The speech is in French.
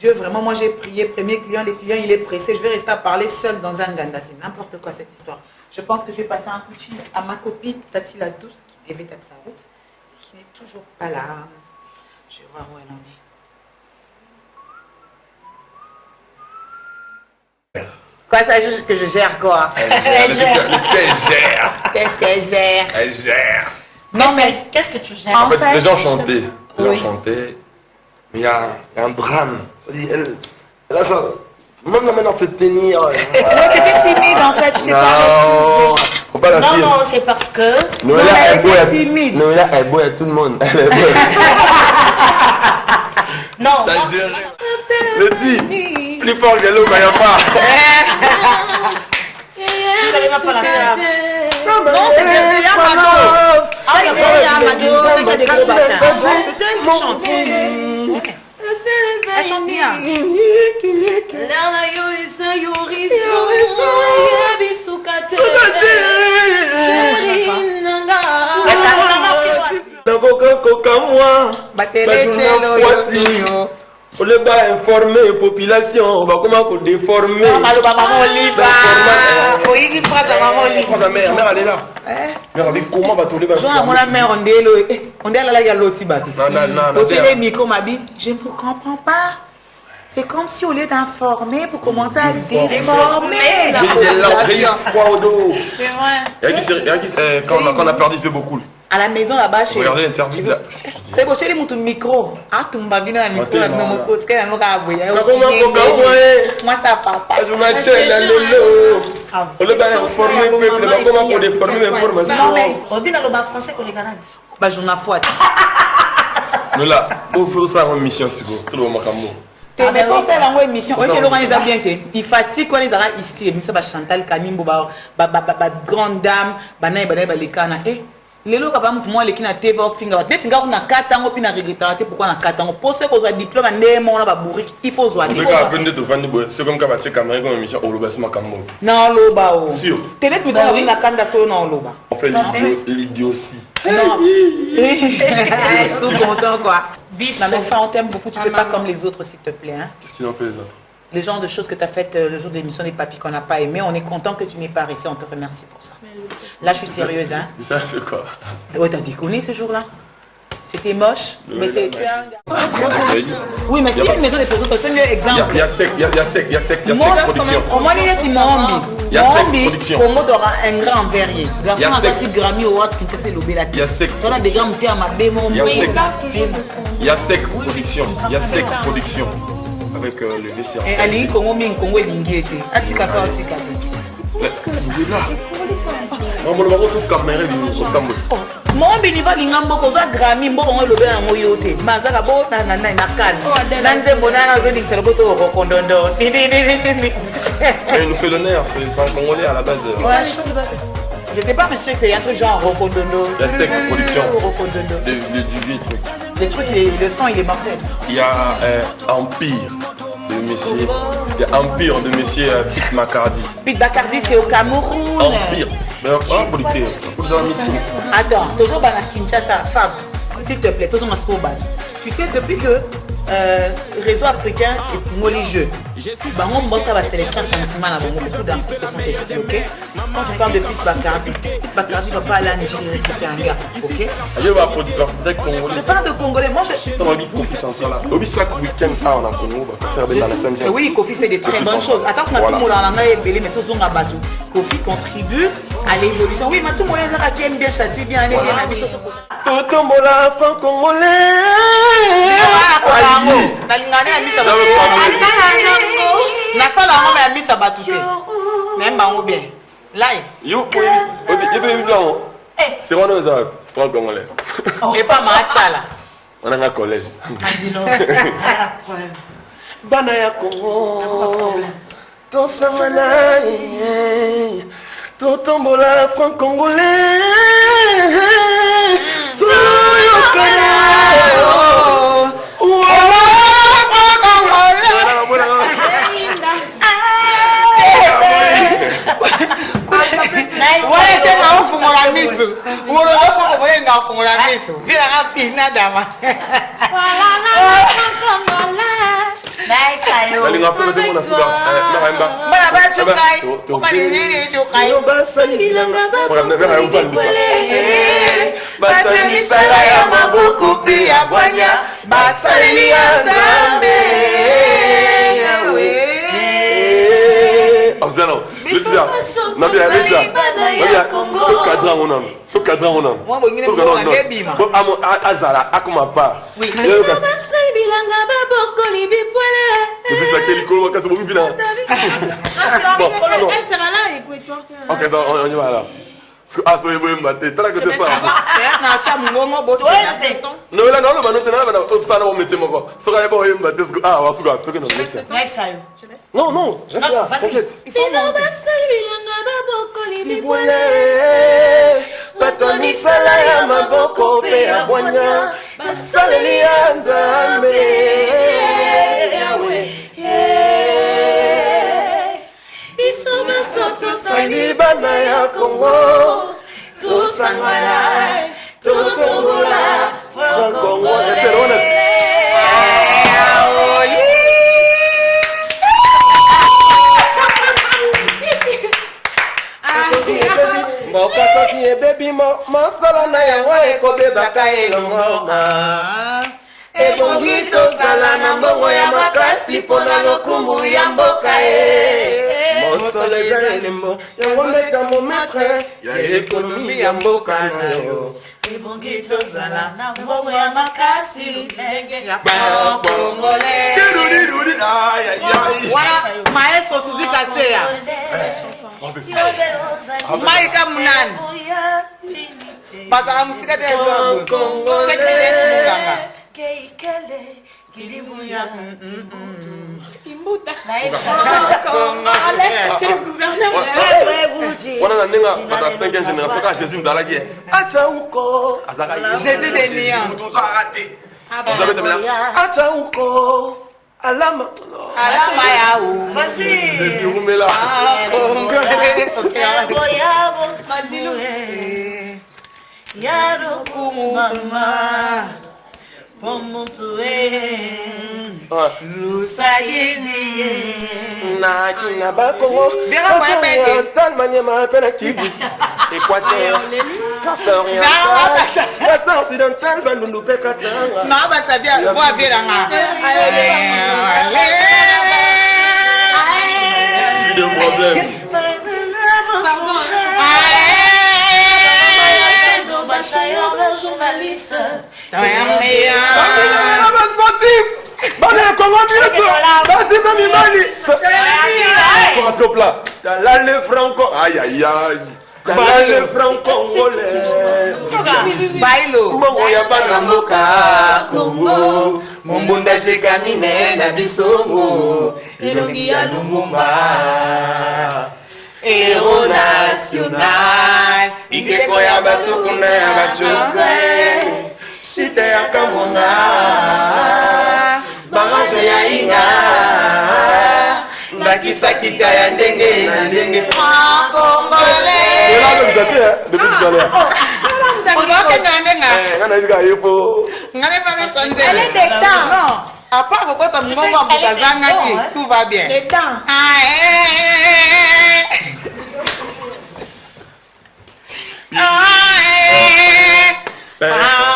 Dieu, vraiment, moi j'ai prié, premier client, les clients, il est pressé, je vais rester à parler seul dans un ganda. C'est n'importe quoi cette histoire. Je pense que je vais passer un coup de fil à ma copine Tatila Douce qui devait être en route et qui n'est toujours pas là. Je vais voir où elle en est. Quoi, ça juste que je gère quoi? Elle gère. Qu'est-ce qu'elle gère? Elle gère. Non mais qu'est-ce que tu gères? En fait, les gens chantaient. Les Oui. gens chantaient. Mais il y a un drame. C'est-à-dire, elle a ça. Même la manière de se tenir. ouais, t'étais timide en fait, je t'ai pas Non. Faut pas la Non, dire. non, c'est parce que... Noëlla elle est beau était à timide. Noëlla est beau à tout le monde. Elle est beau. Non, T'as géré. Le dis. Plus fort que l'eau quand il n'y a pas. tu n'avais même pas la faire. Non, c'est bien, c'est Amado. Ah, il y a Amado, c'est des gros bâtards. C'était une chanteuse. Elle chante bien. On ne va informer la population, on va comment déformer. Maman Oliva. Oui, il prend ta maman Oliva. La mère, elle est là. Mère, elle est comment va tourner? Je vois mon mère, on est là, il y a l'autre bateau. Non. Le micro m'a dit, je ne vous comprends pas. C'est comme si au lieu d'informer, vous commencez à déformer la population. C'est vrai. Quand on a perdu, il fait beaucoup. À la maison là-bas, chez... Regardez l'interview là. C'est beau, tu as mon micro. Ah, tu m'as vu dans le micro, là, dans mon spot, moi ça papa. Je m'appelle la lolo. On ne va informer le peuple, on va comment déformer l'information. Non, mais on dit dans le bas français qu'on est canal. Bah, j'en ai foi. Nous là, on fait ça en mission, c'est bon. Tout le monde m'a Mais faut faire la émission. Oui, que bien été. Il facile quand ils auront ici, mais ça va Chantal Kanimbo, grande dame, les cana. Les lots capable pour moi les qui na TV finger. Dès que on a 4 ans, on a regretté pourquoi on a 4 ans. Pour ceux qui ont un diplôme, on a bourrique. Il faut jouer. C'est comme quand tu as caméra comme émission au Loba, c'est ma caméra. Non, Loba. Sûr. Télé, tu me donnes une canda sur non, Loba. On fait l'idiotie. Non. Ils sont contents quoi. Non mais enfin on t'aime beaucoup, tu fais pas comme les autres s'il te plaît. Hein. Qu'est-ce qu'ils ont fait les autres? Le genre de choses que tu as faites le jour de l'émission des papis qu'on n'a pas aimé, on est content que tu n'aies pas arrêté, on te remercie pour ça. Là je suis sérieuse hein. Ça fait quoi? Ouais t'as déconné ce jour-là. C'était moche, mais c'est... Oui mais c'est une maison de production, c'est un exemple. Il y a sec production. Au moins il y a des Mohambi. Congo aura un grand verrier. Garçon a sorti Grammy Awards qui s'est lobé la tête. Il y a sec. On a des grands moutons à ma bémo. Il y a sec production. Il y a sec production. Avec le dessert. Et Ali Congo Ming Congo est lingué. Atika pas Atika. Est-ce que vous êtes là? On va voir sur caméra au Sambo. Mon bénévole l'ingambo koza Grammy mbo on lobé na moyote. Mazaka bo na kan. Nanze bonana zo dit serbo to rokondondo. Il nous fait l'honneur, c'est un Congolais à la base. Je sais pas mais je sais que c'est un truc genre rokondondo. La sec production. Du vieux truc. Les trucs, le sang il est mortel. Il y a Empire de Messier. Il y a Empire de Messier Pete Bacardi. Pete Bacardi c'est au Cameroun. Empire. Mais on producteur. Attends, toujours dans la Kinshasa, Fab, s'il te plaît, toujours dans ce. Tu sais, depuis que Réseau africain estime les jeux, on bosse à la sélection sentiment à beaucoup d'artistes sont testés, ok? Quand tu parles de Pete Bacardi ne va pas aller en Nigeria respecter un gars, ok? Je parle de Congolais, moi je... Chaque week-end, ça, on a Congo, dans la scène. Oui, Kofi fait des très bonnes choses. Attends qu'on a tout le monde en anglais et belé, mais tous on a battu. Kofi contribue à l'évolution. Oui, mais tout le monde est là qui aime bien châtier, bien aller, bien habiller. Tout le monde a fait Congolais. Nalingane ya misa batu. Nakala ngoma ya misa batu te. Nemba ngo bien. Lai. Yo pour blanc. C'est quoi nos autres? C'est pas Congolais. Et pas machala. On a un collège. Andino. Bana ya Congo. To samana. To tombola franc congolais. To yokana. Ok, on y va là. Ah, c'est bon, maté. T'as que ça. Non, là, non, ça non, métier mon corps. Ça va pas maté. Ah, on va se voir. Non, non, reste là. T'inquiète. Batoni sala ya maboko pe ya bwanya basaleli ya Nzambe isoma soto sali bana ya Kongo tusangwana tutumula Kongo Moka soki ebebi mosala na yango ekobebaka elongoma ebongi tozala na mbongo ya makasi mpona lokumu ya mboka mosolo eza elembo yango nde thermometre ya ekonomi ya mboka na yo ebongi tozala na mbongo ya makasi ya bakongole Voilà, maestro Suzy Kaseya. Maika Munani. Pataka musika te yo. Sekele munganga. Keikele kilibuya. Imbuta. Wana na nenga bata 5e génération ka Jésus ndalaki. Acha uko azaka Jésus de Nia. Vous avez terminé. Acha uko alama yao. Vas-y. Jésus umela. Madilu. Yaro kumama. Na bakongo tal maniema pena kibu Équateur Casse oriental Casse occidental bandundu pe katanga Na ba sabia bo abiranga. De problème le franco aïe aïe aïe le franco-congolais Bailo Mbongo ya bana mboka Kongo Mombunda shekamine na bisongo Elongi ya Lumumba Héros national Ikeko ya basukuna ya bachokwe Shite ya kamonga Bangaje ya inga Nakisa kita ya ndenge na ndenge Franco-congolais Et là, vous êtes depuis tout à l'heure Elle est des dents. Non. À part pourquoi ça me manque tout va bien. Les dents. Ah,